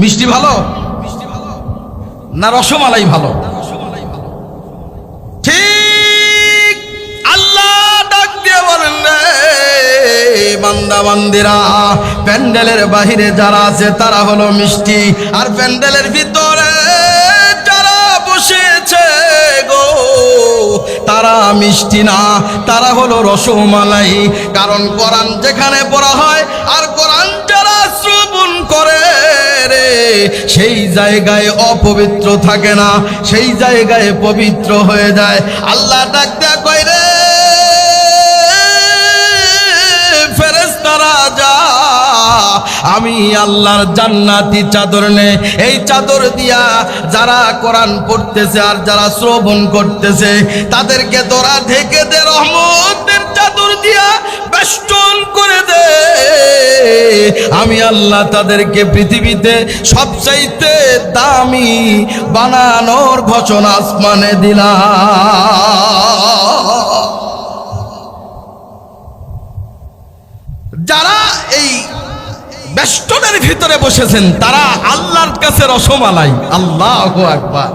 মিষ্টি ভালো না রসমালাই ভালো? ঠিক আল্লাহ ডাক দিয়ে বলেন, বান্দা বান্দিরা, প্যান্ডেলের বাহিরে যারা আছে তারা হলো মিষ্টি, আর প্যান্ডেলের ভিতরে যারা বসেছে গো তারা মিষ্টি না, তারা হলো রসমালাই। কারণ কোরআন যেখানে পড়া হয় আর কোরআন যারা শ্রবণ করে রে, সেই জায়গায় অপবিত্র থাকে না, সেই জায়গায় পবিত্র হয়ে যায়। আল্লাহ ডাক দেয়া কয়, রে ফেরেশতারা যা, আমি আল্লাহর জান্নাতি চাদর নে, এই চাদর দিয়া যারা কোরআন পড়তেছে আর যারা শ্রবণ করতেছে তাদেরকে তোরা ঢেকে দে, রহমতের চাদর দিয়া বেষ্টন করে দে। আমি আল্লাহ তাদেরকে পৃথিবীতে সবচাইতে দামি বানানোর ঘোষণা আসমানে দিলাম। যারা এই বেষ্টনের ভিতরে বসেছেন তারা আল্লাহর কাছে রসমালাই। আল্লাহু আকবার।